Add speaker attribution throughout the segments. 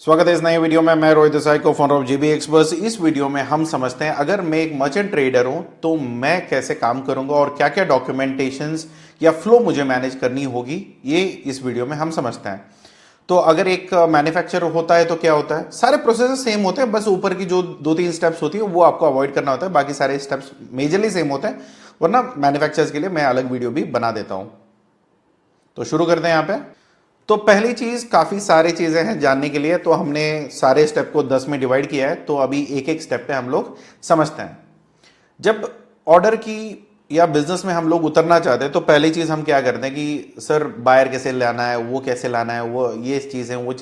Speaker 1: स्वागत है इस नए वीडियो में। मैं रोहित देसाई को फाउंडर ऑफ जीबी एक्सपर्ट्स। इस वीडियो में हम समझते हैं अगर मैं एक मर्चेंट ट्रेडर हूं तो मैं कैसे काम करूंगा और क्या क्या डॉक्यूमेंटेशंस या फ्लो मुझे मैनेज करनी होगी, ये इस वीडियो में हम समझते हैं। तो अगर एक मैन्युफैक्चरर होता है तो क्या होता है, सारे प्रोसेस सेम होते हैं, बस ऊपर की जो 2-3 स्टेप्स होती है वो आपको अवॉइड करना होता है, बाकी सारे स्टेप्स मेजरली सेम होते हैं। वरना मैन्युफैक्चरर्स के लिए मैं अलग वीडियो भी बना देता हूं। तो शुरू करते हैं यहाँ पे। तो पहली चीज, काफी सारी चीजें हैं जानने के लिए, तो हमने सारे स्टेप को 10 में डिवाइड किया है। तो अभी एक एक स्टेप पे हम लोग समझते हैं। जब ऑर्डर की या बिजनेस में हम लोग उतरना चाहते हैं तो पहली चीज हम क्या करते हैं कि सर बायर कैसे लाना है, वो कैसे लाना है, वो ये चीजें, वो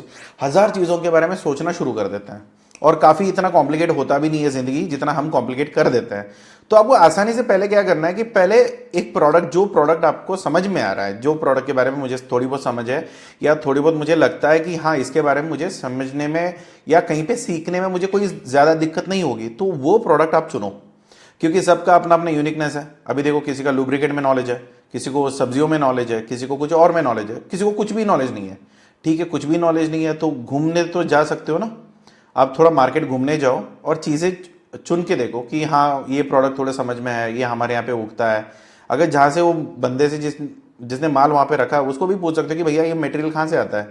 Speaker 1: हजार चीजों के बारे में सोचना शुरू कर देते हैं। और काफी इतना कॉम्प्लिकेट होता भी नहीं है जिंदगी जितना हम कॉम्प्लिकेट कर देते हैं। तो आपको आसानी से पहले क्या करना है कि पहले एक प्रोडक्ट, जो प्रोडक्ट आपको समझ में आ रहा है, जो प्रोडक्ट के बारे में मुझे थोड़ी बहुत समझ है या थोड़ी बहुत मुझे लगता है कि हाँ इसके बारे में मुझे समझने में या कहीं पे सीखने में मुझे कोई ज्यादा दिक्कत नहीं होगी, तो वो प्रोडक्ट आप चुनो। क्योंकि सबका अपना अपना यूनिकनेस है। अभी देखो, किसी का लुब्रिकेंट में नॉलेज है, किसी को सब्जियों में नॉलेज है, किसी को कुछ और में नॉलेज है, किसी को कुछ भी नॉलेज नहीं है। ठीक है, कुछ भी नॉलेज नहीं है तो घूमने तो जा सकते हो ना। आप थोड़ा मार्केट घूमने जाओ और चीज़ें चुन के देखो कि हाँ ये प्रोडक्ट थोड़े समझ में है, ये हमारे यहाँ पे उगता है। अगर जहाँ से वो बंदे से जिसने माल वहाँ पे रखा है उसको भी पूछ सकते हो कि भैया ये मटेरियल कहाँ से आता है।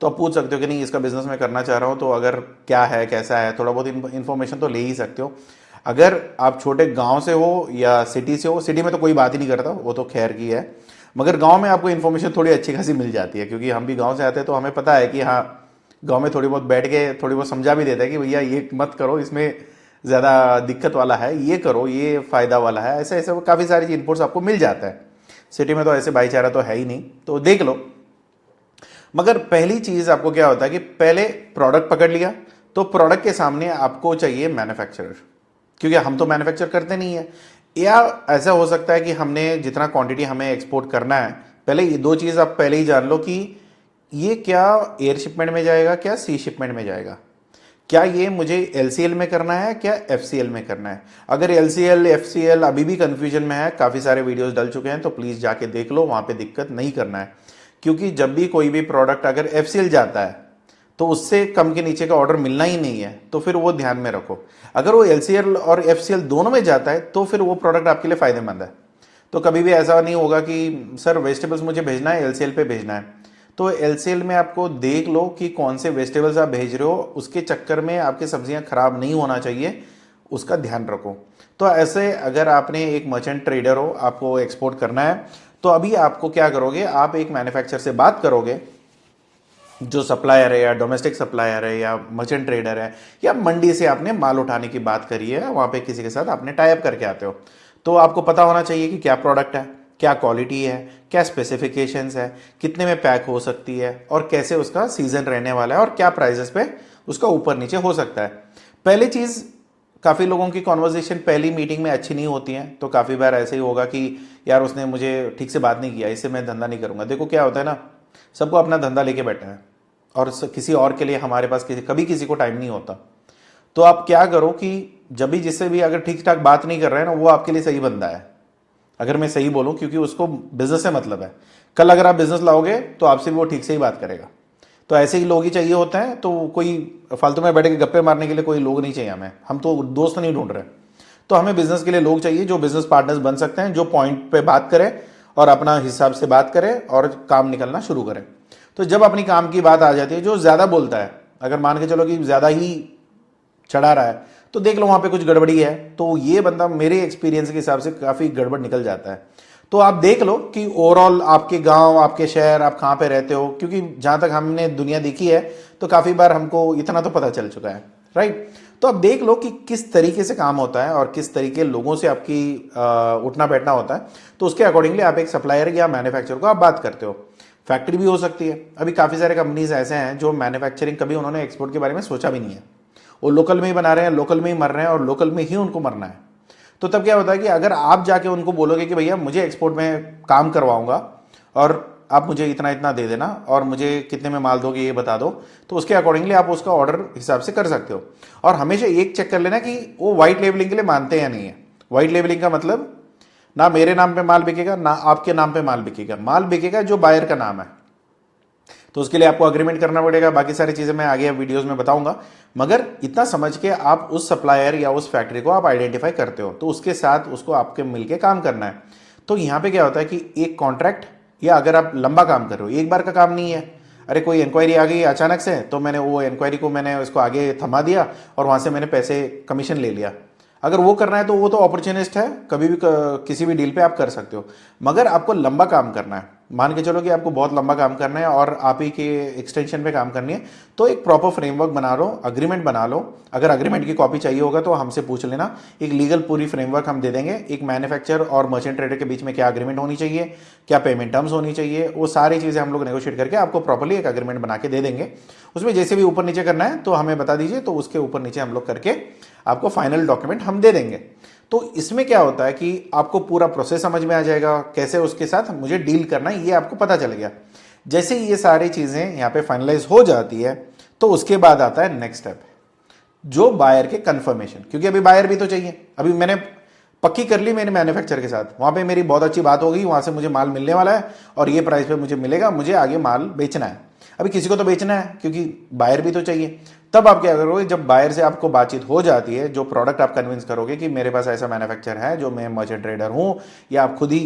Speaker 1: तो आप पूछ सकते हो कि नहीं इसका बिजनेस मैं करना चाह रहा हूँ, तो अगर क्या है कैसा है थोड़ा बहुत इन्फॉर्मेशन तो ले ही सकते हो। अगर आप छोटे गांव से हो या सिटी से हो, सिटी में तो कोई बात ही नहीं करता, वो तो खैर की है। मगर गांव में आपको इन्फॉर्मेशन थोड़ी अच्छी खासी मिल जाती है, क्योंकि हम भी गांव से आते हैं तो हमें पता है कि हाँ गांव में थोड़ी बहुत बैठ के थोड़ी बहुत समझा भी देता है कि भैया ये मत करो, इसमें ज़्यादा दिक्कत वाला है, ये करो ये फ़ायदा वाला है, ऐसे ऐसे काफ़ी सारी इनपुट्स आपको मिल जाता है। सिटी में तो ऐसे भाईचारा तो है ही नहीं, तो देख लो। मगर पहली चीज़ आपको क्या होता है कि पहले प्रोडक्ट पकड़ लिया, तो प्रोडक्ट के सामने आपको चाहिए मैन्युफैक्चरर, क्योंकि हम तो मैन्युफैक्चर करते नहीं है। या ऐसा हो सकता है कि हमने जितना क्वांटिटी हमें एक्सपोर्ट करना है, पहले ये दो चीज़ आप पहले ही जान लो कि ये क्या एयर शिपमेंट में जाएगा, क्या सी शिपमेंट में जाएगा, क्या ये मुझे एलसीएल में करना है, क्या एफसीएल में करना है। अगर एलसीएल एफसीएल अभी भी कंफ्यूजन में है, काफ़ी सारे वीडियोस डल चुके हैं, तो प्लीज़ जाके देख लो, वहाँ पे दिक्कत नहीं करना है। क्योंकि जब भी कोई भी प्रोडक्ट अगर एफसीएल जाता है तो उससे कम के नीचे का ऑर्डर मिलना ही नहीं है, तो फिर वो ध्यान में रखो। अगर वो एलसीएल और एफसीएल दोनों में जाता है तो फिर वो प्रोडक्ट आपके लिए फ़ायदेमंद है। तो कभी भी ऐसा नहीं होगा कि सर वेजिटेबल्स मुझे भेजना है, एलसीएल पे भेजना है। तो एलसीएल में आपको देख लो कि कौन से वेजिटेबल्स आप भेज रहे हो, उसके चक्कर में आपकी सब्जियां खराब नहीं होना चाहिए, उसका ध्यान रखो। तो ऐसे अगर आपने एक मर्चेंट ट्रेडर हो, आपको एक्सपोर्ट करना है, तो अभी आपको क्या करोगे, आप एक मैन्युफैक्चरर से बात करोगे, जो सप्लायर है या डोमेस्टिक सप्लायर है या मर्चेंट ट्रेडर है, या मंडी से आपने माल उठाने की बात करी है, वहाँ पे किसी के साथ आपने टाई अप करके आते हो, तो आपको पता होना चाहिए कि क्या प्रोडक्ट है, क्या क्वालिटी है, क्या स्पेसिफिकेशंस है, कितने में पैक हो सकती है, और कैसे उसका सीजन रहने वाला है, और क्या प्राइजेस पे उसका ऊपर नीचे हो सकता है। पहली चीज़, काफ़ी लोगों की कॉन्वर्जेशन पहली मीटिंग में अच्छी नहीं होती है, तो काफ़ी बार ऐसे ही होगा कि यार उसने मुझे ठीक से बात नहीं किया, इससे मैं धंधा नहीं करूँगा। देखो क्या होता है ना, सबको अपना धंधा लेके बैठा है और किसी और के लिए हमारे पास कभी किसी को टाइम नहीं होता। तो आप क्या करो कि जब भी जिससे भी अगर ठीक ठाक बात नहीं कर रहे हैं ना, वो आपके लिए सही बंदा है, अगर मैं सही बोलूं, क्योंकि उसको बिजनेस से मतलब है। कल अगर आप बिजनेस लाओगे तो आपसे भी वो ठीक से ही बात करेगा। तो ऐसे ही लोग ही चाहिए होते हैं, तो कोई फालतू में बैठे के गप्पे मारने के लिए कोई लोग नहीं चाहिए हमें, हम तो दोस्त नहीं ढूंढ रहे। तो हमें बिजनेस के लिए लोग चाहिए जो बिजनेस पार्टनर्स बन सकते हैं, जो पॉइंट पे बात करें और अपना हिसाब से बात करें और काम निकलना शुरू करें। तो जब अपनी काम की बात आ जाती है, जो ज़्यादा बोलता है, अगर मान के चलो कि ज़्यादा ही चढ़ा रहा है, तो देख लो वहाँ पे कुछ गड़बड़ी है, तो ये बंदा मेरे एक्सपीरियंस के हिसाब से काफ़ी गड़बड़ निकल जाता है। तो आप देख लो कि ओवरऑल आपके गांव, आपके शहर, आप कहाँ पे रहते हो, क्योंकि जहाँ तक हमने दुनिया देखी है तो काफ़ी बार हमको इतना तो पता चल चुका है, राइट। तो आप देख लो कि किस तरीके से काम होता है और किस तरीके लोगों से आपकी उठना बैठना होता है, तो उसके अकॉर्डिंगली आप एक सप्लायर या मैन्युफैक्चरर को आप बात करते हो। फैक्ट्री भी हो सकती है। अभी काफ़ी सारे कंपनीज ऐसे हैं जो मैन्युफैक्चरिंग, कभी उन्होंने एक्सपोर्ट के बारे में सोचा भी नहीं है, वो लोकल में ही बना रहे हैं, लोकल में ही मर रहे हैं और लोकल में ही उनको मरना है। तो तब क्या होता है कि अगर आप जाके उनको बोलोगे कि भैया मुझे एक्सपोर्ट में काम करवाऊंगा और आप मुझे इतना इतना दे देना और मुझे कितने में माल दोगे ये बता दो, तो उसके अकॉर्डिंगली आप उसका ऑर्डर हिसाब से कर सकते हो। और हमेशा एक चेक कर लेना कि वो व्हाइट लेबलिंग के लिए मानते हैं या नहीं है। व्हाइट लेबलिंग का मतलब ना मेरे नाम पे माल बिकेगा ना आपके नाम पे माल बिकेगा, माल बिकेगा जो बायर का नाम है। तो उसके लिए आपको अग्रीमेंट करना पड़ेगा, बाकी सारी चीज़ें मैं आगे वीडियोस में बताऊंगा। मगर इतना समझ के आप उस सप्लायर या उस फैक्ट्री को आप आइडेंटिफाई करते हो, तो उसके साथ उसको आपके मिलके काम करना है। तो यहाँ पे क्या होता है कि एक कॉन्ट्रैक्ट, या अगर आप लंबा काम कर रहे हो, एक बार का काम नहीं है, अरे कोई इंक्वायरी आ गई अचानक से, तो मैंने वो इंक्वायरी को मैंने उसको आगे थमा दिया और वहाँ से मैंने पैसे कमीशन ले लिया। अगर वो करना है तो वो तो अपॉर्चुनिस्ट है, कभी भी किसी भी डील पे आप कर सकते हो। मगर आपको लंबा काम करना है, मान के चलो कि आपको बहुत लंबा काम करना है और आप ही के एक्सटेंशन पे काम करनी है, तो एक प्रॉपर फ्रेमवर्क बना लो, अग्रीमेंट बना लो। अगर अग्रीमेंट की कॉपी चाहिए होगा तो हमसे पूछ लेना, एक लीगल पूरी फ्रेमवर्क हम दे देंगे। एक मैन्युफैक्चरर और मर्चेंट ट्रेडर के बीच में क्या अग्रीमेंट होनी चाहिए, क्या पेमेंट टर्म्स होनी चाहिए, वो सारी चीज़ें हम लोग नेगोशिएट करके आपको प्रॉपरली एक अग्रीमेंट बना के दे देंगे। उसमें जैसे भी ऊपर नीचे करना है तो हमें बता दीजिए, तो उसके ऊपर नीचे हम लोग करके आपको फाइनल डॉक्यूमेंट हम दे देंगे। तो इसमें क्या होता है कि आपको पूरा प्रोसेस समझ में आ जाएगा, कैसे उसके साथ मुझे डील करना है ये आपको पता चल गया। जैसे ही ये सारी चीज़ें यहाँ पे फाइनलाइज हो जाती है, तो उसके बाद आता है नेक्स्ट स्टेप, जो बायर के कंफर्मेशन। क्योंकि अभी बायर भी तो चाहिए। अभी मैंने पक्की कर ली मेरे मैन्युफैक्चर के साथ, वहाँ पे मेरी बहुत अच्छी बात हो गई, वहाँ से मुझे माल मिलने वाला है और ये प्राइस पे मुझे मिलेगा, मुझे आगे माल बेचना है। अभी किसी को तो बेचना है, क्योंकि बायर भी तो चाहिए। तब आप क्या करोगे, जब बायर से आपको बातचीत हो जाती है, जो प्रोडक्ट आप कन्विंस करोगे कि मेरे पास ऐसा मैन्युफैक्चर है, जो मैं मर्चेंट ट्रेडर हूँ, या आप खुद ही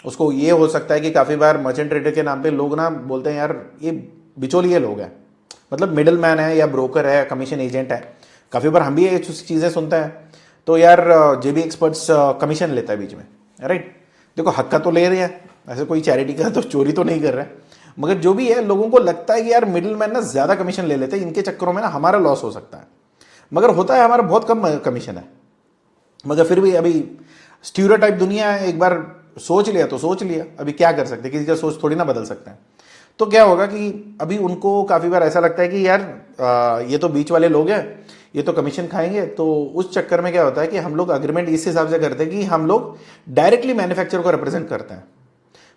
Speaker 1: उसको, ये हो सकता है कि काफ़ी बार मर्चेंट ट्रेडर के नाम पे लोग ना बोलते हैं यार ये बिचौलिए लोग हैं, मतलब मिडल मैन है या ब्रोकर है, कमीशन एजेंट है। काफ़ी बार हम भी ये चीज़ें सुनते हैं, तो यार जेबी एक्सपर्ट्स कमीशन लेता है बीच में, राइट। देखो हक का तो ले रहे हैं, ऐसे कोई चैरिटी का तो चोरी तो नहीं कर रहे हैं, मगर जो भी है लोगों को लगता है कि यार मिडिल मैन ना ज़्यादा कमीशन ले लेते हैं, इनके चक्करों में ना हमारा लॉस हो सकता है। मगर होता है हमारा बहुत कम कमीशन है, मगर फिर भी अभी स्टीरियोटाइप दुनिया है, एक बार सोच लिया तो सोच लिया, अभी क्या कर सकते हैं, किसी का सोच थोड़ी ना बदल सकते हैं। तो क्या होगा कि अभी उनको काफ़ी बार ऐसा लगता है कि यार ये तो बीच वाले लोग हैं, ये तो कमीशन खाएंगे। तो उस चक्कर में क्या होता है कि हम लोग अग्रीमेंट इस हिसाब से करते हैं कि हम लोग डायरेक्टली मैन्युफैक्चर को रिप्रेजेंट करते हैं।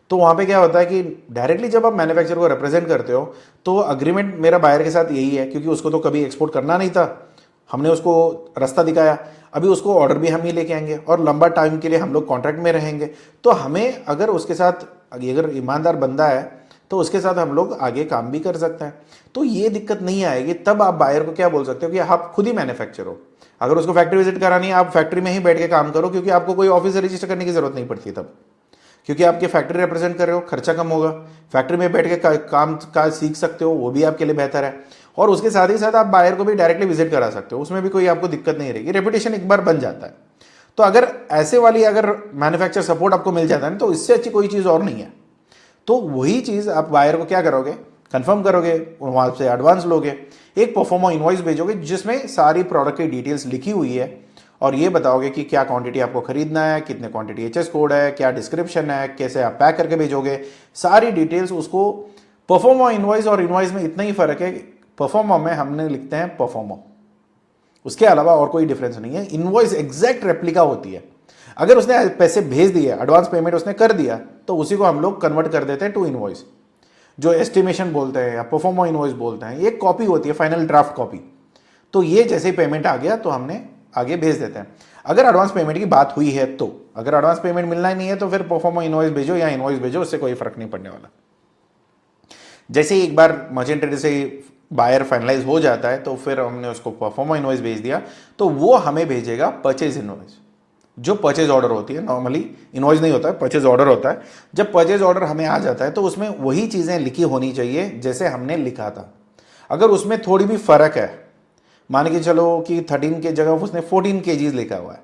Speaker 1: तो वहाँ पे क्या होता है कि डायरेक्टली जब आप मैन्युफैक्चर को रिप्रेजेंट करते हो, तो अग्रीमेंट मेरा बायर के साथ यही है, क्योंकि उसको तो कभी एक्सपोर्ट करना नहीं था, हमने उसको रास्ता दिखाया, अभी उसको ऑर्डर भी हम ही लेके आएंगे और लंबा टाइम के लिए हम लोग कॉन्ट्रैक्ट में रहेंगे। तो हमें अगर उसके साथ, अगर ईमानदार बंदा है, तो उसके साथ हम लोग आगे काम भी कर सकते हैं। तो ये दिक्कत नहीं आएगी। तब आप बायर को क्या बोल सकते हो कि आप खुद ही मैन्युफैक्चर हो, अगर उसको फैक्ट्री विजिट करानी है, आप फैक्ट्री में ही बैठ के काम करो, क्योंकि आपको कोई ऑफिस रजिस्टर करने की जरूरत नहीं पड़ती तब, क्योंकि आपके फैक्ट्री रिप्रेजेंट कर रहे हो, खर्चा कम होगा, फैक्ट्री में बैठ के काम का सीख सकते हो, वो भी आपके लिए बेहतर है। और उसके साथ ही साथ आप बायर को भी डायरेक्टली विजिट करा सकते हो, उसमें भी कोई आपको दिक्कत नहीं रहेगी, रेपुटेशन एक बार बन जाता है। तो अगर ऐसे वाली अगर मैन्युफैक्चर सपोर्ट आपको मिल जाता है तो इससे अच्छी कोई चीज़ और नहीं है। तो वही चीज़ आप बायर को क्या करोगे, कंफर्म करोगे, वहाँ से एडवांस लोगे, एक परफॉर्मा इनवॉइस भेजोगे जिसमें सारी प्रोडक्ट की डिटेल्स लिखी हुई है, और ये बताओगे कि क्या क्वांटिटी आपको खरीदना है, कितने क्वांटिटी एचएस कोड है, क्या डिस्क्रिप्शन है, कैसे आप पैक करके भेजोगे, सारी डिटेल्स उसको। परफॉर्मा इनवॉइस और इनवॉइस में इतना ही फर्क है, परफॉर्मा में हमने लिखते हैं परफॉर्मा, उसके अलावा और कोई डिफरेंस नहीं है। इनवॉइस एग्जैक्ट रेप्लिका होती है। अगर उसने पैसे भेज दिए, एडवांस पेमेंट उसने कर दिया, तो उसी को हम लोग कन्वर्ट कर देते हैं टू इनवॉइस, जो एस्टिमेशन बोलते हैं या परफॉर्मा इनवॉइस बोलते हैं। ये कॉपी होती है, फाइनल ड्राफ्ट कॉपी। तो ये जैसे ही पेमेंट आ गया तो हमने आगे भेज देते हैं। अगर एडवांस पेमेंट की बात हुई है तो, अगर एडवांस पेमेंट मिलना ही नहीं है तो फिर परफॉर्मा इनवॉइस भेजो या इनवॉइस भेजो, उससे कोई फर्क नहीं पड़ने वाला। जैसे ही एक बार मर्चेंट ट्रेडर से बायर फाइनलाइज हो जाता है, तो फिर हमने उसको परफॉर्मा इनवॉइस भेज दिया, तो वो हमें भेजेगा परचेज इनवॉइस, जो परचेज ऑर्डर होती है। नॉर्मली इनवॉइस नहीं होता है, परचेज ऑर्डर होता है। जब परचेज ऑर्डर हमें आ जाता है तो उसमें वही चीज़ें लिखी होनी चाहिए जैसे हमने लिखा था। अगर उसमें थोड़ी भी फर्क है, मान के चलो कि 13 के जगह उसने 14 kgs लिखा हुआ है,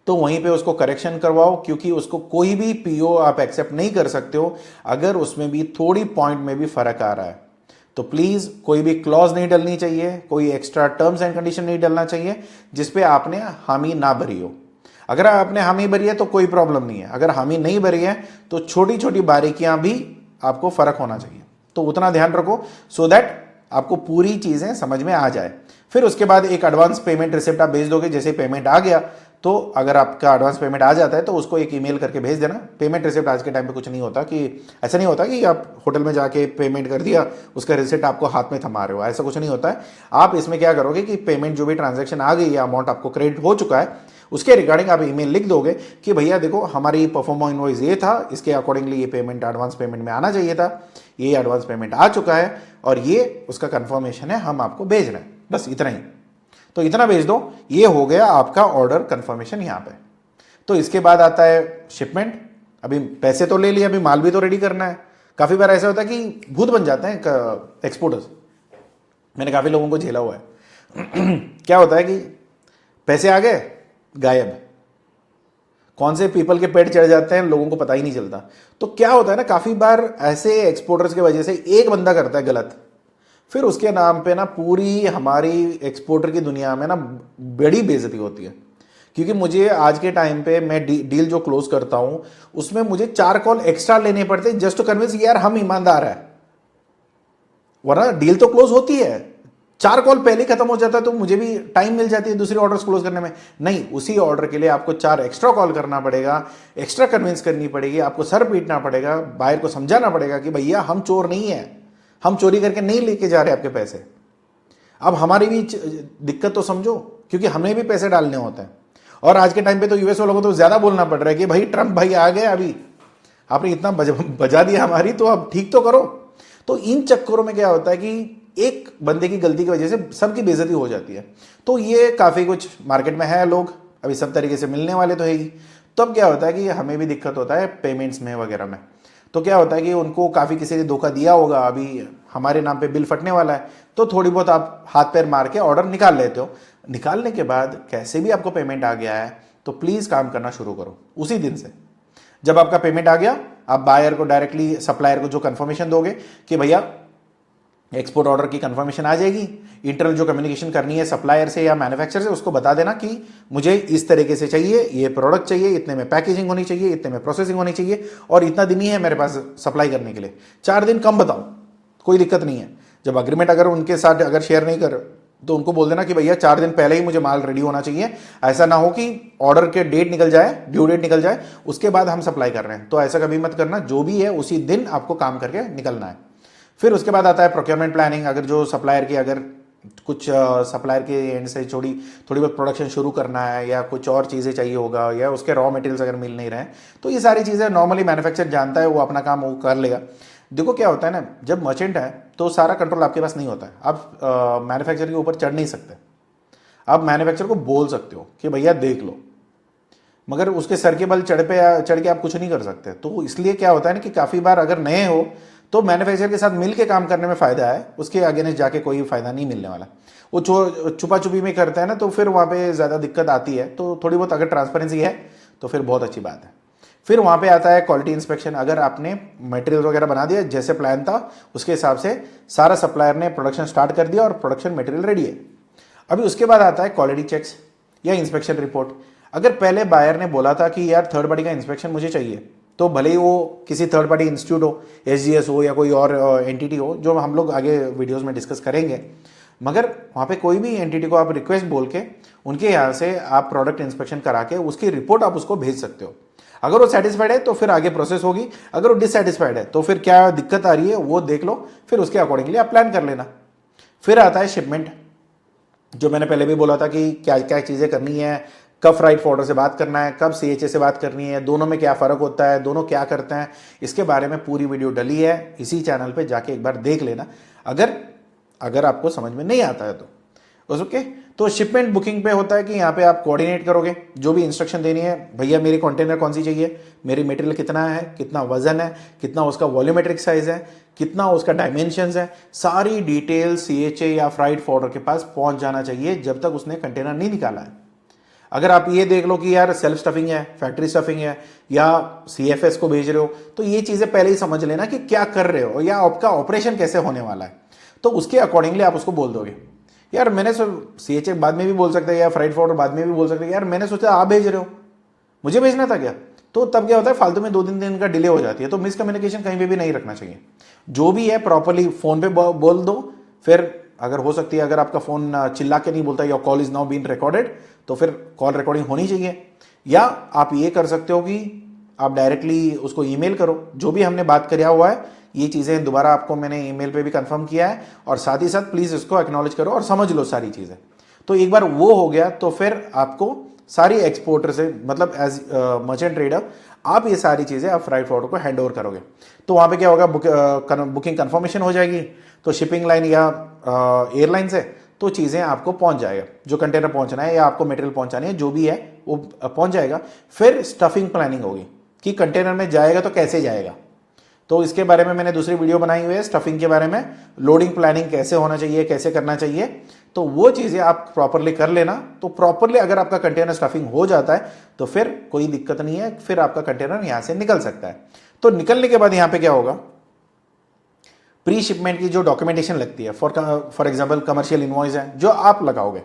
Speaker 1: तो वहीं पे उसको करेक्शन करवाओ, क्योंकि उसको कोई भी पीओ आप एक्सेप्ट नहीं कर सकते हो अगर उसमें भी थोड़ी पॉइंट में भी फर्क आ रहा है। तो प्लीज़ कोई भी क्लॉज नहीं डलनी चाहिए, कोई एक्स्ट्रा टर्म्स एंड कंडीशन नहीं डलना चाहिए जिसपे आपने हामी ना भरी हो। अगर आपने हामी भरी है तो कोई प्रॉब्लम नहीं है, अगर हामी नहीं भरी है तो छोटी छोटी बारीकियां भी आपको फर्क होना चाहिए। तो उतना ध्यान रखो, सो दैट आपको पूरी चीज़ें समझ में आ जाए। फिर उसके बाद एक एडवांस पेमेंट रिसिप्ट आप भेज दोगे। जैसे पेमेंट आ गया, तो अगर आपका एडवांस पेमेंट आ जाता है तो उसको एक ईमेल करके भेज देना। पेमेंट रिसिप्ट आज के टाइम पे कुछ नहीं होता, कि ऐसा नहीं होता कि आप होटल में जाके पेमेंट कर दिया, उसका रिसिप्ट आपको हाथ में थमा रहे हो, ऐसा कुछ नहीं होता है। आप इसमें क्या करोगे कि पेमेंट जो भी ट्रांजैक्शन आ गई या अमाउंट आपको क्रेडिट हो चुका है, उसके रिगार्डिंग आप ईमेल लिख दोगे कि भैया देखो हमारी परफॉर्म इनवॉइस ये था, इसके अकॉर्डिंगली ये पेमेंट एडवांस पेमेंट में आना चाहिए था, ये एडवांस पेमेंट आ चुका है और ये उसका कंफर्मेशन है, हम आपको भेज रहे हैं, बस इतना ही। तो इतना भेज दो, ये हो गया आपका ऑर्डर कंफर्मेशन यहाँ पे। तो इसके बाद आता है शिपमेंट। अभी पैसे तो ले लिए, अभी माल भी तो रेडी करना है। काफ़ी बार ऐसा होता है कि भूत बन जाते हैं एक्सपोर्टर्स, मैंने काफ़ी लोगों को झेला हुआ है। क्या होता है कि पैसे आ गए, गायब, कौन से पीपल के पेड़ चढ़ जाते हैं लोगों को पता ही नहीं चलता। तो क्या होता है ना, काफ़ी बार ऐसे एक्सपोर्टर्स की वजह से एक बंदा करता है गलत, फिर उसके नाम पे ना पूरी हमारी एक्सपोर्टर की दुनिया में ना बड़ी बेइज्जती होती है। क्योंकि मुझे आज के टाइम पे मैं डील जो क्लोज करता हूं उसमें मुझे 4 कॉल एक्स्ट्रा लेने पड़ते हैं जस्ट टू कन्विंस यार हम ईमानदार है, वरना डील तो क्लोज होती है, 4 कॉल पहले खत्म हो जाता है तो मुझे भी टाइम मिल जाती है दूसरी ऑर्डर्स क्लोज करने में। नहीं, उसी ऑर्डर के लिए आपको 4 एक्स्ट्रा कॉल करना पड़ेगा, एक्स्ट्रा कन्विंस करनी पड़ेगी, आपको सर पीटना पड़ेगा, बायर को समझाना पड़ेगा कि भैया हम चोर नहीं है, हम चोरी करके नहीं लेके जा रहे आपके पैसे। अब हमारी भी दिक्कत तो समझो, क्योंकि हमें भी पैसे डालने होते हैं। और आज के टाइम पे तो यूएस वालों को तो ज्यादा बोलना पड़ रहा है कि भाई ट्रम्प भाई आ गए, अभी आपने इतना बजा दिया हमारी, तो अब ठीक तो करो। तो इन चक्करों में क्या होता है कि एक बंदे की गलती की वजह से सबकी बेइज्जती हो जाती है। तो ये काफी कुछ मार्केट में है, लोग अभी सब तरीके से मिलने वाले तो है ही। तो अब क्या होता है कि हमें भी दिक्कत होता है पेमेंट्स में वगैरह में। तो क्या होता है कि उनको काफ़ी किसी ने धोखा दिया होगा, अभी हमारे नाम पे बिल फटने वाला है, तो थोड़ी बहुत आप हाथ पैर मार के ऑर्डर निकाल लेते हो। निकालने के बाद कैसे भी आपको पेमेंट आ गया है तो प्लीज़ काम करना शुरू करो उसी दिन से। जब आपका पेमेंट आ गया, आप बायर को डायरेक्टली, सप्लायर को जो कंफर्मेशन दोगे कि भैया एक्सपोर्ट ऑर्डर की कंफर्मेशन आ जाएगी, इंटरनल जो कम्युनिकेशन करनी है सप्लायर से या मैन्युफैक्चरर से उसको बता देना कि मुझे इस तरीके से चाहिए, ये प्रोडक्ट चाहिए, इतने में पैकेजिंग होनी चाहिए, इतने में प्रोसेसिंग होनी चाहिए और इतना दिन ही है मेरे पास सप्लाई करने के लिए, 4 दिन कम बताओ, कोई दिक्कत नहीं है। जब अग्रीमेंट अगर उनके साथ अगर शेयर नहीं कर तो उनको बोल देना कि भैया 4 दिन पहले ही मुझे माल रेडी होना चाहिए, ऐसा ना हो कि ऑर्डर के डेट निकल जाए, ड्यू डेट निकल जाए, उसके बाद हम सप्लाई कर रहे हैं। तो ऐसा कभी मत करना, जो भी है उसी दिन आपको काम करके निकलना है। फिर उसके बाद आता है प्रोक्योरमेंट प्लानिंग। अगर जो सप्लायर की अगर कुछ सप्लायर के एंड से थोड़ी बहुत प्रोडक्शन शुरू करना है या कुछ और चीज़ें चाहिए होगा या उसके रॉ मटेरियल्स अगर मिल नहीं रहे हैं, तो ये सारी चीज़ें नॉर्मली मैन्युफैक्चर जानता है, वो अपना काम वो कर लेगा। देखो क्या होता है ना, जब मर्चेंट है तो सारा कंट्रोल आपके पास नहीं होता है, आप मैन्युफैक्चर के ऊपर चढ़ नहीं सकते। आप मैन्युफैक्चर को बोल सकते हो कि भैया देख लो, मगर उसके सर के बल चढ़ के आप कुछ नहीं कर सकते। तो इसलिए क्या होता है ना कि काफ़ी बार अगर नए हो तो मैन्युफैक्चरर के साथ मिल के काम करने में फ़ायदा है, उसके अगेंस्ट जाके कोई फ़ायदा नहीं मिलने वाला। वो छुपा छुपी में करते हैं ना, तो फिर वहाँ पे ज़्यादा दिक्कत आती है। तो थोड़ी बहुत अगर ट्रांसपेरेंसी है तो फिर बहुत अच्छी बात है। फिर वहाँ पे आता है क्वालिटी इंस्पेक्शन। अगर आपने मटेरियल वगैरह बना दिया जैसे प्लान था उसके हिसाब से, सारा सप्लायर ने प्रोडक्शन स्टार्ट कर दिया और प्रोडक्शन मटेरियल रेडी है, अभी उसके बाद आता है क्वालिटी चेक्स या इंस्पेक्शन रिपोर्ट। अगर पहले बायर ने बोला था कि यार थर्ड पार्टी का इंस्पेक्शन मुझे चाहिए, तो भले ही वो किसी थर्ड पार्टी इंस्टीट्यूट हो, एसजीएस हो या कोई और एंटिटी हो, जो हम लोग आगे वीडियोस में डिस्कस करेंगे, मगर वहाँ पे कोई भी एंटिटी को आप रिक्वेस्ट बोल के उनके यहाँ से आप प्रोडक्ट इंस्पेक्शन करा के उसकी रिपोर्ट आप उसको भेज सकते हो। अगर वो सेटिस्फाइड है तो फिर आगे प्रोसेस होगी, अगर वो डिससेटिस्फाइड है तो फिर क्या दिक्कत आ रही है वो देख लो, फिर उसके अकॉर्डिंगली आप प्लान कर लेना। फिर आता है शिपमेंट, जो मैंने पहले भी बोला था कि क्या क्या चीज़ें करनी है, कब फ्राइट फॉरवर्डर से बात करना है, कब सीएचए से बात करनी है, दोनों में क्या फ़र्क होता है, दोनों क्या करते हैं, इसके बारे में पूरी वीडियो डली है, इसी चैनल पे जाके एक बार देख लेना अगर आपको समझ में नहीं आता है तो। ओके, तो शिपमेंट बुकिंग पे होता है कि यहाँ पे आप कोऑर्डिनेट करोगे, जो भी इंस्ट्रक्शन देनी है, भैया मेरी कंटेनर कौन सी चाहिए, मेरी मटेरियल कितना है, कितना वजन है, कितना उसका वॉल्यूमेट्रिक साइज है, कितना उसका डायमेंशंस है, सारी डिटेल सीएचए या फ्राइट फॉरवर्डर के पास पहुंच जाना चाहिए जब तक उसने कंटेनर नहीं निकाला है। अगर आप ये देख लो कि यार सेल्फ स्टफिंग है, फैक्ट्री स्टफिंग है या सीएफएस को भेज रहे हो, तो ये चीज़ें पहले ही समझ लेना कि क्या कर रहे हो या आपका ऑपरेशन कैसे होने वाला है। तो उसके अकॉर्डिंगली आप उसको बोल दोगे, यार मैंने सीएचए बाद में भी बोल सकते हैं या फ्राइट फॉरवर्डर बाद में भी बोल सकते हैं, यार मैंने सोचा आप भेज रहे हो, मुझे भेजना था क्या। तो तब क्या होता है, फालतू में 2-3 दिन का डिले हो जाती है। तो मिसकम्युनिकेशन कहीं पे भी नहीं रखना चाहिए, जो भी है प्रॉपरली फोन पे बोल दो। फिर अगर हो सकती है, अगर आपका फोन चिल्ला के नहीं बोलता या call is now been recorded, तो फिर कॉल रिकॉर्डिंग होनी चाहिए। या आप ये कर सकते हो कि आप डायरेक्टली उसको ईमेल करो, जो भी हमने बात किया हुआ है ये चीज़ें दोबारा आपको मैंने ईमेल पे भी कंफर्म किया है, और साथ ही साथ प्लीज़ इसको एक्नॉलेज करो और समझ लो सारी चीज़ें। तो एक बार वो हो गया तो फिर आपको सारी एक्सपोर्टर से, मतलब एज मर्चेंट ट्रेडर आप ये सारी चीज़ें आप फ्राइट फॉरवर्डर को हैंड ओवर करोगे। तो वहाँ पे क्या होगा, बुकिंग कंफर्मेशन हो जाएगी, तो शिपिंग लाइन या एयरलाइन से तो चीज़ें आपको पहुंच जाएगा, जो कंटेनर पहुंचना है या आपको मटेरियल पहुंचानी है जो भी है वो पहुंच जाएगा। फिर स्टफिंग प्लानिंग होगी कि कंटेनर में जाएगा तो कैसे जाएगा, तो इसके बारे में मैंने दूसरी वीडियो बनाई हुई है स्टफिंग के बारे में, लोडिंग प्लानिंग कैसे होना चाहिए, कैसे करना चाहिए, तो वो चीज़ें आप प्रॉपरली कर लेना। तो प्रॉपरली अगर आपका कंटेनर स्टफिंग हो जाता है तो फिर कोई दिक्कत नहीं है, फिर आपका कंटेनर यहां से निकल सकता है। तो निकलने के बाद यहां पे क्या होगा, प्री शिपमेंट की जो डॉक्यूमेंटेशन लगती है, फॉर एग्जाम्पल कमर्शियल इनवॉइस है जो आप लगाओगे।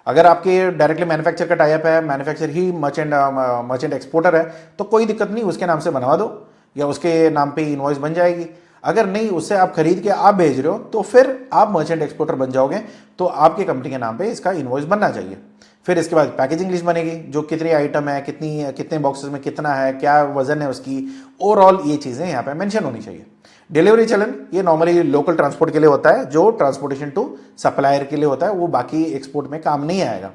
Speaker 1: अगर आपके डायरेक्टली मैन्युफैक्चर का टाइप है, मैन्युफैक्चर ही मर्चेंट एक्सपोर्टर है, तो कोई दिक्कत नहीं, उसके नाम से बनवा दो या उसके नाम पे इनवॉइस बन जाएगी। अगर नहीं, उससे आप खरीद के आप भेज रहे हो तो फिर आप मर्चेंट एक्सपोर्टर बन जाओगे, तो आपकी कंपनी के नाम पे इसका इनवॉइस बनना चाहिए। फिर इसके बाद पैकेजिंग लिस्ट बनेगी, जो कितनी आइटम है, कितने बॉक्सेस में कितना है, क्या वजन है उसकी, ओवरऑल ये चीज़ें यहाँ पे मेंशन होनी चाहिए। डिलीवरी चलन ये नॉर्मली लोकल ट्रांसपोर्ट के लिए होता है, जो ट्रांसपोर्टेशन टू सप्लायर के लिए होता है, वो बाकी एक्सपोर्ट में काम नहीं आएगा।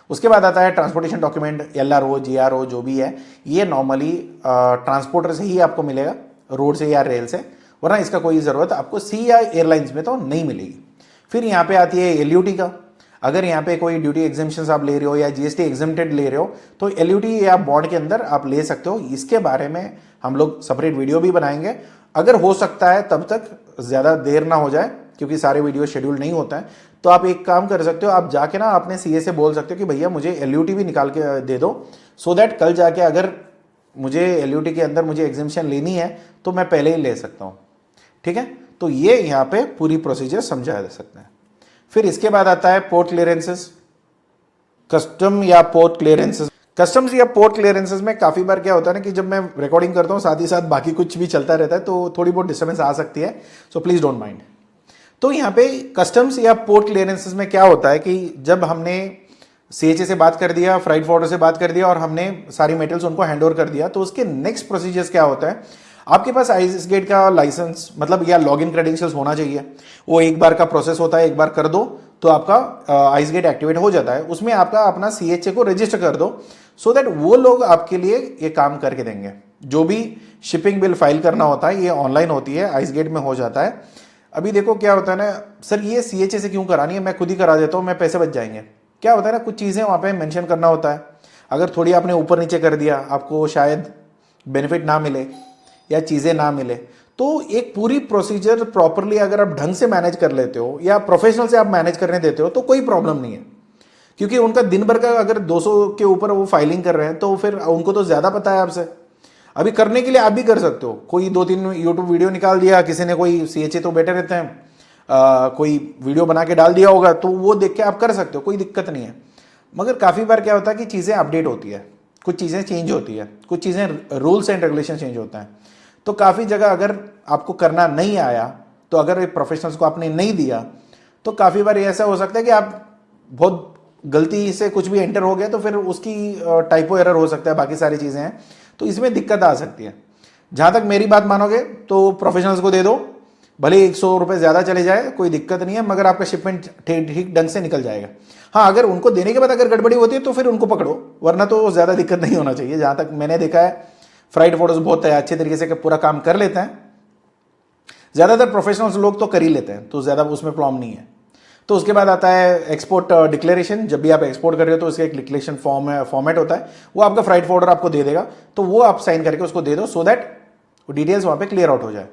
Speaker 1: उसके बाद आता है ट्रांसपोर्टेशन डॉक्यूमेंट, LRO GRO जो भी है, ये नॉर्मली ट्रांसपोर्टर से ही आपको मिलेगा, रोड से या रेल से, वरना इसका कोई ज़रूरत आपको सी या एयरलाइंस में तो नहीं मिलेगी। फिर यहाँ पे आती है LUT का, अगर यहाँ पे कोई ड्यूटी एग्जेम्पशन आप ले रहे हो या GST एग्जेम्प्टेड ले रहे हो तो LUT या बॉन्ड के अंदर आप ले सकते हो। इसके बारे में हम लोग सेपरेट वीडियो भी बनाएंगे, अगर हो सकता है तब तक, ज़्यादा देर ना हो जाए क्योंकि सारे वीडियो शेड्यूल नहीं होता है। तो आप एक काम कर सकते हो, आप जाके ना अपने CA से बोल सकते हो कि भैया मुझे LUT भी निकाल के दे दो, सो दैट कल जाके अगर मुझे LUT के अंदर मुझे एग्जेम्पशन लेनी है तो मैं पहले ही ले सकता हूँ। ठीक है, तो ये यहाँ पे पूरी प्रोसीजर समझाया जा सकता है। फिर इसके बाद आता है पोर्ट क्लियरेंसेस, कस्टम या पोर्ट क्लियरेंसेस। कस्टम्स या पोर्ट क्लियरेंसेस में काफ़ी बार क्या होता है ना कि जब मैं रिकॉर्डिंग करता हूँ साथ ही साथ बाकी कुछ भी चलता रहता है, तो थोड़ी बहुत डिस्टर्बेंस आ सकती है, सो प्लीज़ डोंट माइंड। तो यहाँ पे कस्टम्स या पोर्ट क्लियरेंसेस में क्या होता है कि जब हमने CHA से बात कर दिया, फ्राइट फॉरवर्डर से बात कर दिया और हमने सारी मटेरियल्स उनको हैंड ओवर कर दिया, तो उसके नेक्स्ट प्रोसीजर्स क्या होता है, आपके पास आइस गेट का लाइसेंस मतलब या लॉगिन क्रेडेंशियल्स होना चाहिए। वो एक बार का प्रोसेस होता है, एक बार कर दो तो आपका आइस गेट एक्टिवेट हो जाता है। उसमें आपका अपना CHA को रजिस्टर कर दो, सो दैट वो लोग आपके लिए ये काम करके देंगे। जो भी शिपिंग बिल फाइल करना होता है ये ऑनलाइन होती है, आइस गेट में हो जाता है। अभी देखो क्या होता है ना, सर ये CHA से क्यों करानी है, मैं खुद ही करा देता हूँ, मैं पैसे बच जाएंगे। क्या होता है ना, कुछ चीज़ें वहाँ पे मेंशन करना होता है, अगर थोड़ी आपने ऊपर नीचे कर दिया आपको शायद बेनिफिट ना मिले या चीज़ें ना मिले। तो एक पूरी प्रोसीजर प्रॉपरली अगर आप ढंग से मैनेज कर लेते हो या प्रोफेशनल से आप मैनेज करने देते हो तो कोई प्रॉब्लम नहीं है, क्योंकि उनका दिन भर का अगर 200 के ऊपर वो फाइलिंग कर रहे हैं तो फिर उनको तो ज़्यादा पता है आपसे। अभी करने के लिए आप भी कर सकते हो, कोई 2-3 यूट्यूब वीडियो निकाल दिया किसी ने, कोई CHA तो बैठे रहते हैं, कोई वीडियो बना के डाल दिया होगा तो वो देख के आप कर सकते हो, कोई दिक्कत नहीं है। मगर काफ़ी बार क्या होता है कि चीज़ें अपडेट होती है, कुछ चीज़ें चेंज होती है, कुछ चीज़ें रूल्स एंड रेगुलेशन चेंज होता है। तो काफ़ी जगह अगर आपको करना नहीं आया, तो अगर प्रोफेशनल्स को आपने नहीं दिया, तो काफ़ी बार ऐसा हो सकता है कि आप बहुत गलती से कुछ भी एंटर हो गया तो फिर उसकी टाइपो एरर हो सकता है, बाकी सारी चीज़ें हैं, तो इसमें दिक्कत आ सकती है। जहाँ तक मेरी बात मानोगे तो प्रोफेशनल्स को दे दो, भले 100 रुपये ज़्यादा चले जाए कोई दिक्कत नहीं है, मगर आपका शिपमेंट ठीक ढंग से निकल जाएगा। हाँ, अगर उनको देने के बाद अगर गड़बड़ी होती है तो फिर उनको पकड़ो, वरना तो ज़्यादा दिक्कत नहीं होना चाहिए। जहाँ तक मैंने देखा है फ्राइट फॉरवर्डर्स बहुत अच्छे तरीके से पूरा काम कर लेते हैं, ज़्यादातर प्रोफेशनल्स लोग तो कर ही लेते हैं, तो ज़्यादा उसमें प्रॉब्लम नहीं है। तो उसके बाद आता है एक्सपोर्ट डिक्लेरेशन। जब भी आप एक्सपोर्ट कर रहे हो तो उसका एक डिक्लेरेशन फॉर्मेट होता है, वो आपका फ्राइट फॉरवर्डर आपको दे देगा, तो वो आप साइन करके उसको दे दो, सो दैट वो डिटेल्स वहाँ पे क्लियर आउट हो जाए।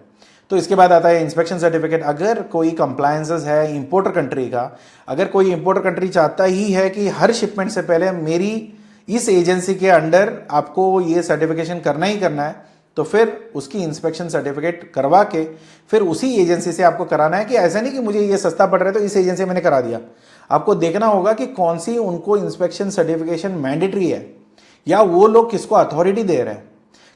Speaker 1: तो इसके बाद आता है इंस्पेक्शन सर्टिफिकेट। अगर कोई कंप्लायंसेस है इंपोर्टर कंट्री का, अगर कोई इंपोर्टर कंट्री चाहता ही है कि हर शिपमेंट से पहले मेरी इस एजेंसी के अंडर आपको ये सर्टिफिकेशन करना ही करना है, तो फिर उसकी इंस्पेक्शन सर्टिफिकेट करवा के फिर उसी एजेंसी से आपको कराना है। कि ऐसा नहीं कि मुझे ये सस्ता पड़ रहा है तो इस एजेंसी मैंने करा दिया। आपको देखना होगा कि कौन सी उनको इंस्पेक्शन सर्टिफिकेशन मैंडेटरी है, या वो लोग किसको अथॉरिटी दे रहे हैं,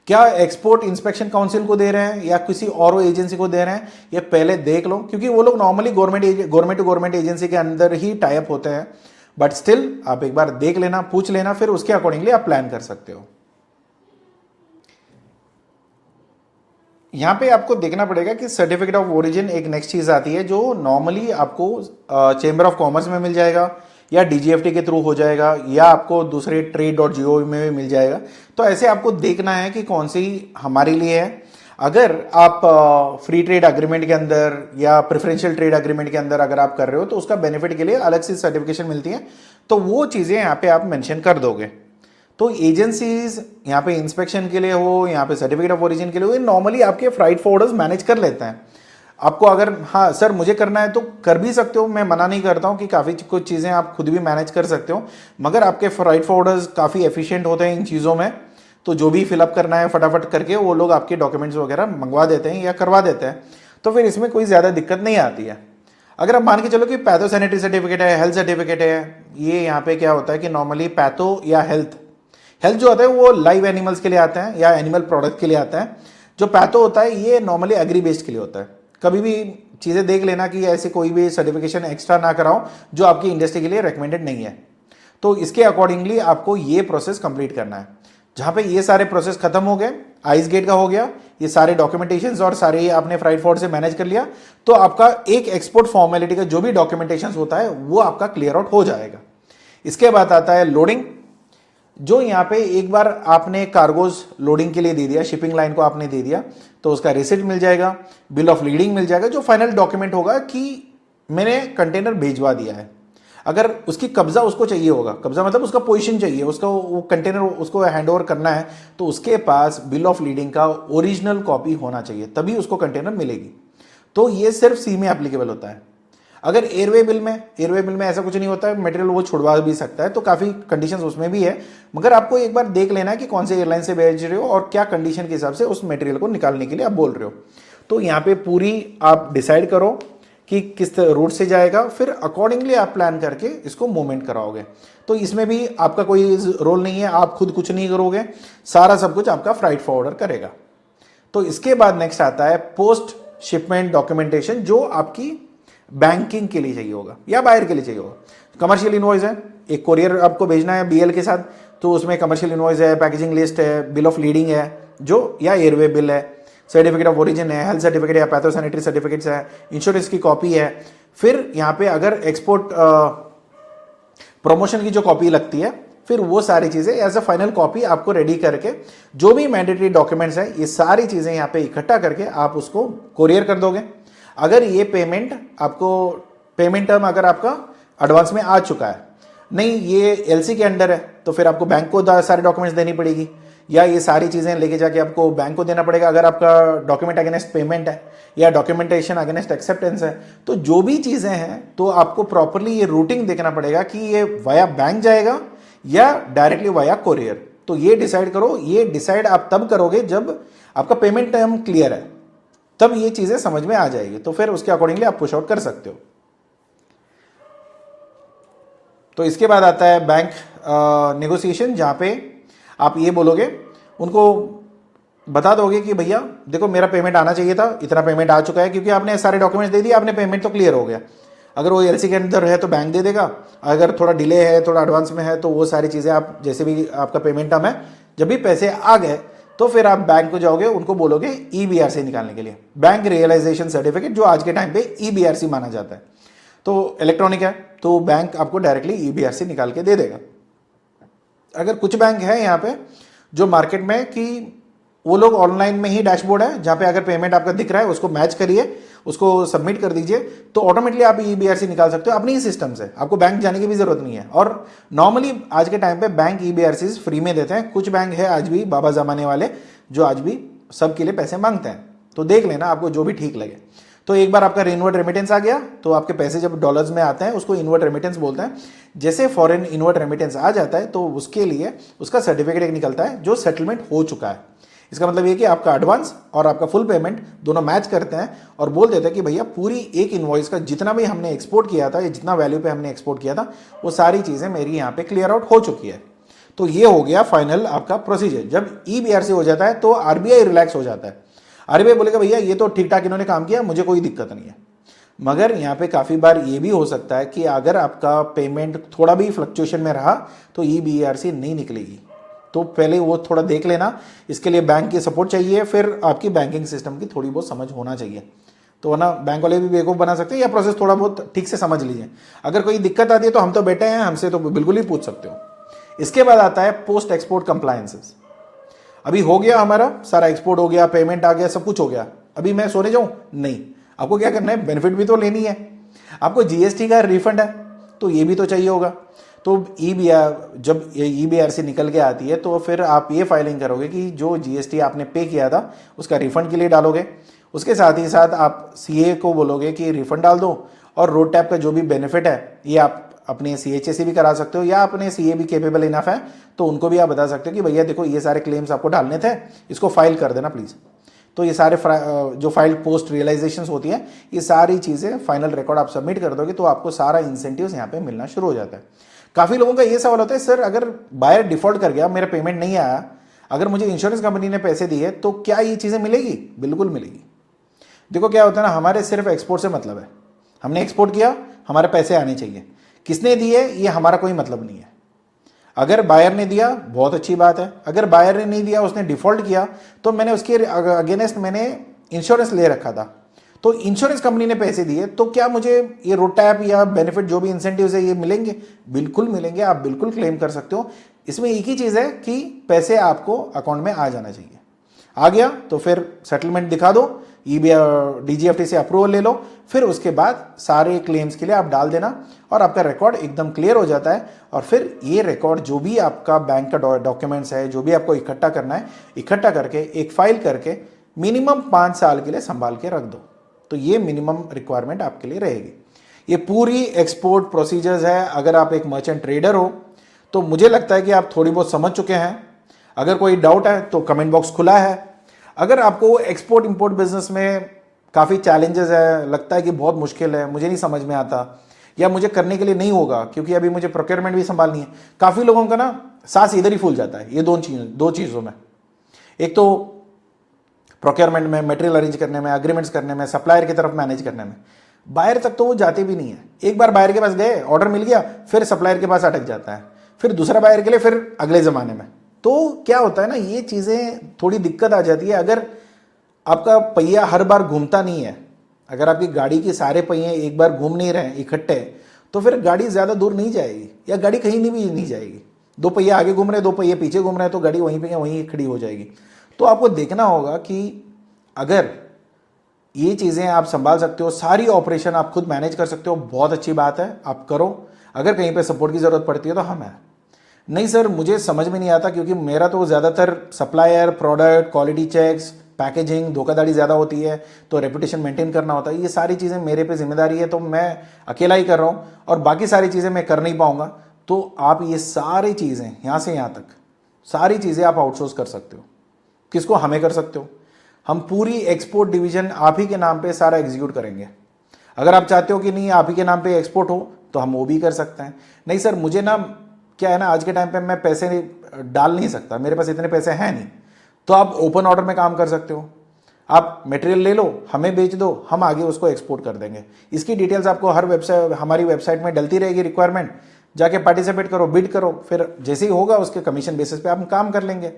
Speaker 1: क्या एक्सपोर्ट इंस्पेक्शन काउंसिल को दे रहे हैं या किसी और एजेंसी को दे रहे हैं, ये पहले देख लो। क्योंकि वो लोग normally government to government agency के अंदर ही टाई अप होते हैं, बट स्टिल आप एक बार देख लेना, पूछ लेना, फिर उसके अकॉर्डिंगली आप प्लान कर सकते हो। यहां पे आपको देखना पड़ेगा कि सर्टिफिकेट ऑफ ओरिजिन एक नेक्स्ट चीज आती है, जो नॉर्मली आपको चेंबर ऑफ कॉमर्स में मिल जाएगा या डीजीएफटी के थ्रू हो जाएगा, या आपको दूसरे trade.gov में भी मिल जाएगा। तो ऐसे आपको देखना है कि कौन सी हमारे लिए है। अगर आप फ्री ट्रेड अग्रीमेंट के अंदर या प्रेफरेंशियल ट्रेड अग्रीमेंट के अंदर अगर आप कर रहे हो तो उसका बेनिफिट के लिए अलग से सर्टिफिकेशन मिलती है, तो वो चीज़ें यहाँ पे आप मेंशन कर दोगे। तो एजेंसीज यहाँ पे इंस्पेक्शन के लिए हो, यहाँ पे सर्टिफिकेट ऑफ ओरिजिन के लिए हो, ये नॉर्मली आपके फ्राइट फॉरवर्डर्स मैनेज कर लेते हैं। आपको अगर हाँ सर मुझे करना है तो कर भी सकते हो, मैं मना नहीं करता हूँ कि काफ़ी कुछ चीज़ें आप खुद भी मैनेज कर सकते हो, मगर आपके फ्राइट फॉरवर्डर्स काफ़ी एफिशिएंट होते हैं इन चीज़ों में। तो जो भी फिलअप करना है फटाफट करके वो लोग आपके डॉक्यूमेंट्स वगैरह मंगवा देते हैं या करवा देते हैं, तो फिर इसमें कोई ज़्यादा दिक्कत नहीं आती है। अगर आप मान के चलो कि पैथो सैनिटरी सर्टिफिकेट है, हेल्थ सर्टिफिकेट है, ये यहाँ पे क्या होता है कि नॉर्मली पैथो या हेल्थ जो होता है वो लाइव एनिमल्स के लिए आता है या एनिमल प्रोडक्ट के लिए आता है। जो पैथो होता है ये नॉर्मली एग्री बेस्ड के लिए होता है। कभी भी चीज़ें देख लेना कि ऐसे कोई भी सर्टिफिकेशन एक्स्ट्रा ना कराओ जो आपकी इंडस्ट्री के लिए रिकमेंडेड नहीं है। तो इसके अकॉर्डिंगली आपको ये प्रोसेस कंप्लीट करना है। जहाँ पे ये सारे प्रोसेस खत्म हो गए, आइस गेट का हो गया, ये सारे डॉक्यूमेंटेशन और सारे आपने फ्राइट फॉर्ड से मैनेज कर लिया, तो आपका एक एक्सपोर्ट फॉर्मेलिटी का जो भी डॉक्यूमेंटेशन होता है वो आपका क्लियर आउट हो जाएगा। इसके बाद आता है लोडिंग। जो यहाँ पे एक बार आपने कार्गोज लोडिंग के लिए दे दिया, शिपिंग लाइन को आपने दे दिया, तो उसका रिसिप्ट मिल जाएगा, बिल ऑफ लीडिंग मिल जाएगा, जो फाइनल डॉक्यूमेंट होगा कि मैंने कंटेनर भेजवा दिया है। अगर उसकी कब्जा उसको चाहिए होगा, कब्जा मतलब उसका पोजीशन चाहिए, उसका वो कंटेनर उसको हैंड ओवर करना है, तो उसके पास बिल ऑफ लीडिंग का ओरिजिनल कॉपी होना चाहिए, तभी उसको कंटेनर मिलेगी। तो ये सिर्फ सी में एप्लीकेबल होता है। अगर एयरवे बिल में ऐसा कुछ नहीं होता है, मटेरियल वो छुड़वा भी सकता है, तो काफ़ी कंडीशंस उसमें भी है, मगर आपको एक बार देख लेना है कि कौन से एयरलाइन से भेज रहे हो और क्या कंडीशन के हिसाब से उस मटेरियल को निकालने के लिए आप बोल रहे हो। तो यहाँ पे पूरी आप डिसाइड करो कि किस रूट से जाएगा, फिर अकॉर्डिंगली आप प्लान करके इसको मूवमेंट कराओगे। तो इसमें भी आपका कोई रोल नहीं है, आप खुद कुछ नहीं करोगे, सारा सब कुछ आपका फ्राइट फॉरवर्डर करेगा। तो इसके बाद नेक्स्ट आता है पोस्ट शिपमेंट डॉक्यूमेंटेशन, जो आपकी बैंकिंग के लिए चाहिए होगा या बायर के लिए चाहिए होगा। कमर्शियल इनवॉइस है, एक कोरियर आपको भेजना है बीएल के साथ, तो उसमें कमर्शियल इनवॉइस है, पैकेजिंग लिस्ट है, बिल ऑफ लीडिंग है जो, या एयरवे बिल है, सर्टिफिकेट ऑफ ओरिजिन है, हेल्थ सर्टिफिकेट या पैथो सैनिटरी सर्टिफिकेट्स है, इंश्योरेंस की कॉपी है। फिर यहाँ पे अगर एक्सपोर्ट प्रमोशन की जो कॉपी लगती है, फिर वो सारी चीज़ें एज अ फाइनल कॉपी आपको रेडी करके, जो भी मैंडेटरी डॉक्यूमेंट्स है ये सारी चीज़ें यहाँ पे इकट्ठा करके आप उसको कोरियर कर दोगे। अगर ये पेमेंट आपको, पेमेंट टर्म अगर आपका एडवांस में आ चुका है, नहीं ये एलसी के अंडर है, तो फिर आपको बैंक को सारे डॉक्यूमेंट्स देनी पड़ेगी, या ये सारी चीज़ें लेके जाके आपको बैंक को देना पड़ेगा। अगर आपका डॉक्यूमेंट अगेंस्ट पेमेंट है या डॉक्यूमेंटेशन अगेंस्ट एक्सेप्टेंस है, तो जो भी चीज़ें हैं तो आपको प्रॉपरली ये रूटिंग देखना पड़ेगा कि ये वाया बैंक जाएगा या डायरेक्टली वाया कोरियर। तो ये डिसाइड करो, ये डिसाइड आप तब करोगे जब आपका पेमेंट टर्म क्लियर है, तब ये चीज़ें समझ में आ जाएगी, तो फिर उसके अकॉर्डिंगली आप पुश आउट कर सकते हो। तो इसके बाद आता है बैंक नेगोशिएशन, जहाँ पे आप ये बोलोगे, उनको बता दोगे कि भैया देखो मेरा पेमेंट आना चाहिए था, इतना पेमेंट आ चुका है, क्योंकि आपने सारे डॉक्यूमेंट्स दे दिए, आपने पेमेंट तो क्लियर हो गया। अगर वो एलसी के अंदर है तो बैंक दे देगा, अगर थोड़ा डिले है, थोड़ा एडवांस में है, तो वो सारी चीज़ें आप जैसे भी आपका पेमेंट टर्म है, जब भी पैसे आ गए तो फिर आप बैंक को जाओगे, उनको बोलोगे ईबीआरसी निकालने के लिए, बैंक रियलाइजेशन सर्टिफिकेट, जो आज के टाइम पे ईबीआरसी माना जाता है। तो इलेक्ट्रॉनिक है, तो बैंक आपको डायरेक्टली ईबीआरसी निकाल के दे देगा। अगर कुछ बैंक है यहाँ पे जो मार्केट में कि वो लोग ऑनलाइन में ही डैशबोर्ड है, जहाँ पे अगर पेमेंट आपका दिख रहा है उसको मैच करिए, उसको सबमिट कर दीजिए, तो ऑटोमेटिकली आप ईबीआरसी निकाल सकते हो अपने ही सिस्टम से, आपको बैंक जाने की भी जरूरत नहीं है। और नॉर्मली आज के टाइम पे बैंक ईबीआरसी फ्री में देते हैं। कुछ बैंक है आज भी बाबा जमाने वाले जो आज भी सबके लिए पैसे मांगते हैं, तो देख लेना आपको जो भी ठीक लगे। तो एक बार आपका इनवर्ट रेमिटेंस आ गया, तो आपके पैसे जब डॉलर्स में आते हैं उसको इनवर्ट रेमिटेंस बोलते हैं। जैसे फॉरेन इनवर्ट रेमिटेंस आ जाता है तो उसके लिए उसका सर्टिफिकेट एक निकलता है जो सेटलमेंट हो चुका है। इसका मतलब ये कि आपका एडवांस और आपका फुल पेमेंट दोनों मैच करते हैं और बोल देते हैं कि भैया पूरी एक इनवॉइस का जितना भी हमने एक्सपोर्ट किया था या जितना वैल्यू पे हमने एक्सपोर्ट किया था वो सारी चीज़ें मेरी यहाँ पे क्लियर आउट हो चुकी है। तो ये हो गया फाइनल आपका प्रोसीजर। जब ईबीआरसी हो जाता है तो आरबीआई रिलैक्स हो जाता है। आरबीआई बोलेगा भैया ये तो ठीक ठाक इन्होंने काम किया, मुझे कोई दिक्कत नहीं है। मगर यहाँ पे काफ़ी बार ये भी हो सकता है कि अगर आपका पेमेंट थोड़ा भी फ्लक्चुएशन में रहा तो ईबीआरसी नहीं निकलेगी। तो पहले वो थोड़ा देख लेना, इसके लिए बैंक की सपोर्ट चाहिए, फिर आपकी बैंकिंग सिस्टम की थोड़ी बहुत समझ होना चाहिए। तो वरना बैंक वाले भी बेवकूफ़ बना सकते हैं, या प्रोसेस थोड़ा बहुत ठीक से समझ लीजिए। अगर कोई दिक्कत आती है तो हम तो बैठे हैं, हमसे तो बिल्कुल ही पूछ सकते हो। इसके बाद आता है पोस्ट एक्सपोर्ट कंप्लायंसेस। अभी हो गया हमारा सारा, एक्सपोर्ट हो गया, पेमेंट आ गया, सब कुछ हो गया, अभी मैं सोने जाऊं? नहीं, आपको क्या करना है, बेनिफिट भी तो लेनी है। आपको जीएसटी का रिफंड है तो ये भी तो चाहिए होगा। तो जब EBRC निकल के आती है तो फिर आप ये फाइलिंग करोगे कि जो जीएसटी आपने पे किया था उसका रिफंड के लिए डालोगे। उसके साथ ही साथ आप सीए को बोलोगे कि रिफंड डाल दो, और रोड टैप का जो भी बेनिफिट है ये आप अपने CHA से भी करा सकते हो, या अपने सीए भी केपेबल इनफ है तो उनको भी आप बता सकते हो कि भैया देखो ये सारे क्लेम्स आपको डालने थे, इसको फाइल कर देना प्लीज़। तो ये सारे जो फाइल पोस्ट रियलाइजेशंस होती है, ये सारी चीज़ें फाइनल रिकॉर्ड आप सबमिट कर दोगे तो आपको सारा इंसेंटिव्स यहाँ पे मिलना शुरू हो जाता है। काफ़ी लोगों का ये सवाल होता है, सर अगर बायर डिफॉल्ट कर गया, मेरा पेमेंट नहीं आया, अगर मुझे इंश्योरेंस कंपनी ने पैसे दिए तो क्या ये चीज़ें मिलेगी? बिल्कुल मिलेगी। देखो क्या होता है ना, हमारे सिर्फ एक्सपोर्ट से मतलब है, हमने एक्सपोर्ट किया, हमारे पैसे आने चाहिए। किसने दिए ये हमारा कोई मतलब नहीं है। अगर बायर ने दिया बहुत अच्छी बात है, अगर बायर ने नहीं दिया, उसने डिफॉल्ट किया, तो मैंने उसके अगेंस्ट मैंने इंश्योरेंस ले रखा था, तो इंश्योरेंस कंपनी ने पैसे दिए, तो क्या मुझे ये रोड टैप या बेनिफिट जो भी इंसेंटिव्स है ये मिलेंगे? बिल्कुल मिलेंगे, आप बिल्कुल क्लेम कर सकते हो। इसमें एक ही चीज़ है कि पैसे आपको अकाउंट में आ जाना चाहिए। आ गया तो फिर सेटलमेंट दिखा दो, DGFT से अप्रूवल ले लो, फिर उसके बाद सारे क्लेम्स के लिए आप डाल देना और आपका रिकॉर्ड एकदम क्लियर हो जाता है। और फिर ये रिकॉर्ड जो भी आपका बैंक का डॉक्यूमेंट्स है, जो भी आपको इकट्ठा करना है, इकट्ठा करके एक फाइल करके मिनिमम 5 साल के लिए संभाल के रख दो। तो ये मिनिमम रिक्वायरमेंट आपके लिए रहेगी। ये पूरी एक्सपोर्ट प्रोसीजर्स है। अगर आप एक मर्चेंट ट्रेडर हो तो मुझे लगता है कि आप थोड़ी बहुत समझ चुके हैं। अगर कोई डाउट है तो कमेंट बॉक्स खुला है। अगर आपको एक्सपोर्ट इंपोर्ट बिजनेस में काफ़ी चैलेंजेस है, लगता है कि बहुत मुश्किल है, मुझे नहीं समझ में आता, या मुझे करने के लिए नहीं होगा क्योंकि अभी मुझे प्रोक्योरमेंट भी संभालनी है, काफ़ी लोगों का ना सांस इधर ही फूल जाता है ये दो चीज़ों में। एक तो प्रोक्योरमेंट में, मटेरियल अरेंज करने में, अग्रीमेंट्स करने में, सप्लायर की तरफ मैनेज करने में, बायर तक तो वो जाते भी नहीं है। एक बार बायर के पास गए, ऑर्डर मिल गया, फिर सप्लायर के पास अटक जाता है, फिर दूसरा बायर के लिए, फिर अगले ज़माने में। तो क्या होता है ना, ये चीज़ें थोड़ी दिक्कत आ जाती है। अगर आपका पहिया हर बार घूमता नहीं है, अगर आपकी गाड़ी के सारे पहिए एक बार घूम नहीं रहे इकट्ठे, तो फिर गाड़ी ज़्यादा दूर नहीं जाएगी, या गाड़ी कहीं नहीं जाएगी। 2 पहिए आगे घूम रहे, 2 पहिए पीछे घूम रहे हैं, तो गाड़ी वहीं पे वहीं खड़ी हो जाएगी। तो आपको देखना होगा कि अगर ये चीज़ें आप संभाल सकते हो, सारी ऑपरेशन आप खुद मैनेज कर सकते हो, बहुत अच्छी बात है, आप करो। अगर कहीं पे सपोर्ट की ज़रूरत पड़ती है तो हम हैं। नहीं सर मुझे समझ में नहीं आता क्योंकि मेरा तो ज़्यादातर supplier, product, quality checks, packaging, धोखाधड़ी ज़्यादा होती है, तो रेपुटेशन मेंटेन करना होता है, ये सारी चीज़ें मेरे पे जिम्मेदारी है, तो मैं अकेला ही कर रहा हूँ और बाकी सारी चीज़ें मैं कर नहीं पाऊँगा। तो आप ये सारी चीज़ें यहाँ से यहाँ तक सारी चीज़ें आप आउटसोर्स कर सकते हो। किसको? हमें कर सकते हो। हम पूरी एक्सपोर्ट डिवीजन आप ही के नाम पे सारा एग्जीक्यूट करेंगे। अगर आप चाहते हो कि नहीं आप ही के नाम पे एक्सपोर्ट हो तो हम वो भी कर सकते हैं। नहीं सर मुझे ना क्या है ना, आज के टाइम पे मैं पैसे डाल नहीं सकता, मेरे पास इतने पैसे हैं नहीं, तो आप ओपन ऑर्डर में काम कर सकते हो। आप मटेरियल ले लो, हमें बेच दो, हम आगे उसको एक्सपोर्ट कर देंगे। इसकी डिटेल्स आपको हमारी वेबसाइट में डलती रहेगी। रिक्वायरमेंट जाके पार्टिसिपेट करो, बिड करो, फिर जैसे ही होगा उसके कमीशन बेसिस पे आप काम कर लेंगे।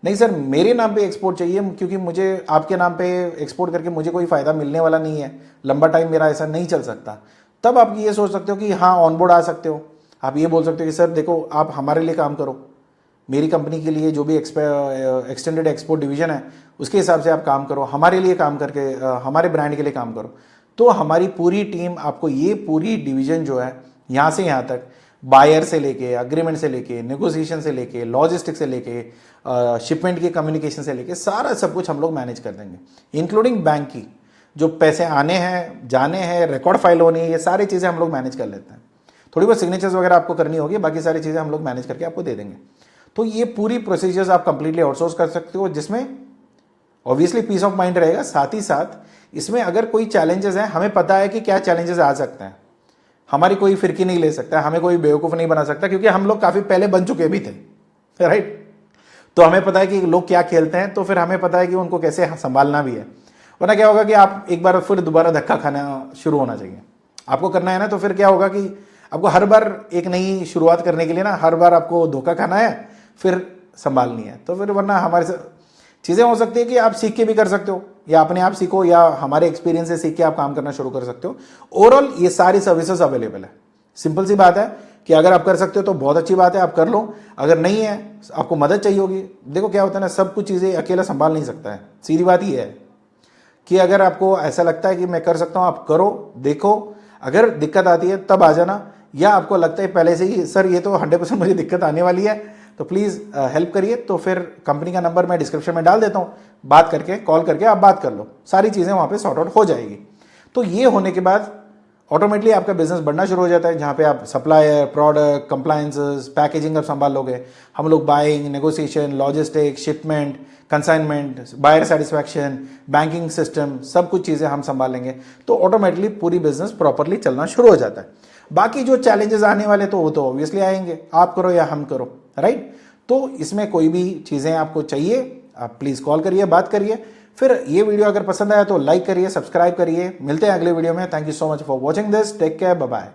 Speaker 1: नहीं सर मेरे नाम पे एक्सपोर्ट चाहिए क्योंकि मुझे आपके नाम पे एक्सपोर्ट करके मुझे कोई फ़ायदा मिलने वाला नहीं है, लंबा टाइम मेरा ऐसा नहीं चल सकता, तब आप ये सोच सकते हो कि हाँ ऑनबोर्ड आ सकते हो। आप ये बोल सकते हो कि सर देखो आप हमारे लिए काम करो, मेरी कंपनी के लिए जो भी एक्सटेंडेड एक्सपोर्ट डिवीज़न है उसके हिसाब से आप काम करो, हमारे लिए काम करके हमारे ब्रांड के लिए काम करो। तो हमारी पूरी टीम आपको ये पूरी डिवीज़न जो है यहाँ से यहाँ तक, बायर से लेके, अग्रीमेंट से लेके, नेगोशिएशन से लेके, लॉजिस्टिक से लेके, शिपमेंट के कम्युनिकेशन से लेके, सारा सब कुछ हम लोग मैनेज कर देंगे, इंक्लूडिंग बैंक की जो पैसे आने हैं, जाने हैं, रिकॉर्ड फाइल होनी है, ये सारी चीज़ें हम लोग मैनेज कर लेते हैं। थोड़ी बहुत सिग्नेचर्स वगैरह आपको करनी होगी, बाकी सारी चीज़ें हम लोग मैनेज करके आपको दे देंगे। तो ये पूरी प्रोसीजर्स आप कंप्लीटली आउटसोर्स कर सकते हो, जिसमें ऑब्वियसली पीस ऑफ माइंड रहेगा। साथ ही साथ इसमें अगर कोई चैलेंजेस हैं, हमें पता है कि क्या चैलेंजेस आ सकते हैं, हमारी कोई फिरकी नहीं ले सकता, हमें कोई बेवकूफ़ नहीं बना सकता, क्योंकि हम लोग काफ़ी पहले बन चुके भी थे, राइट। तो हमें पता है कि लोग क्या खेलते हैं, तो फिर हमें पता है कि उनको कैसे संभालना भी है। वरना क्या होगा कि आप एक बार फिर दोबारा धक्का खाना शुरू होना चाहिए। आपको करना है ना, तो फिर क्या होगा कि आपको हर बार एक नई शुरुआत करने के लिए ना हर बार आपको धोखा खाना है, फिर संभालनी है, तो फिर वरना हमारे चीज़ें हो सकती है कि आप सीख के भी कर सकते हो, या अपने आप सीखो, या हमारे एक्सपीरियंस से सीख के आप काम करना शुरू कर सकते हो। ओवरऑल ये सारी सर्विसेज अवेलेबल है। सिंपल सी बात है कि अगर आप कर सकते हो तो बहुत अच्छी बात है, आप कर लो। अगर नहीं है, आपको मदद चाहिए होगी। देखो क्या होता है ना, सब कुछ चीज़ें अकेला संभाल नहीं सकता है। सीधी बात ही है कि अगर आपको ऐसा लगता है कि मैं कर सकता हूँ, आप करो, देखो। अगर दिक्कत आती है तब आ जाना, या आपको लगता है पहले से ही सर ये तो 100% मुझे दिक्कत आने वाली है, तो प्लीज़ हेल्प करिए, तो फिर कंपनी का नंबर मैं डिस्क्रिप्शन में डाल देता हूँ, बात करके, कॉल करके आप बात कर लो, सारी चीज़ें वहाँ पे सॉर्ट आउट हो जाएगी। तो ये होने के बाद ऑटोमेटिकली आपका बिजनेस बढ़ना शुरू हो जाता है, जहाँ पे आप सप्लायर, प्रोडक्ट, कंप्लायंसेस, पैकेजिंग अब संभाल लोगे। हम लोग buying, negotiation, logistic, shipment, consignment, buyer satisfaction, banking system, सब कुछ चीज़ें हम संभाल लेंगे। तो ऑटोमेटिकली पूरी बिजनेस प्रॉपरली चलना शुरू हो जाता है। बाकी जो चैलेंजेस आने वाले तो वो तो ऑब्वियसली आएंगे, आप करो या हम करो, राइट। तो इसमें कोई भी चीज़ें आपको चाहिए, आप प्लीज़ कॉल करिए, बात करिए। फिर ये वीडियो अगर पसंद आया तो लाइक करिए, सब्सक्राइब करिए। मिलते हैं अगले वीडियो में। Thank you so much for watching this. Take care, bye bye.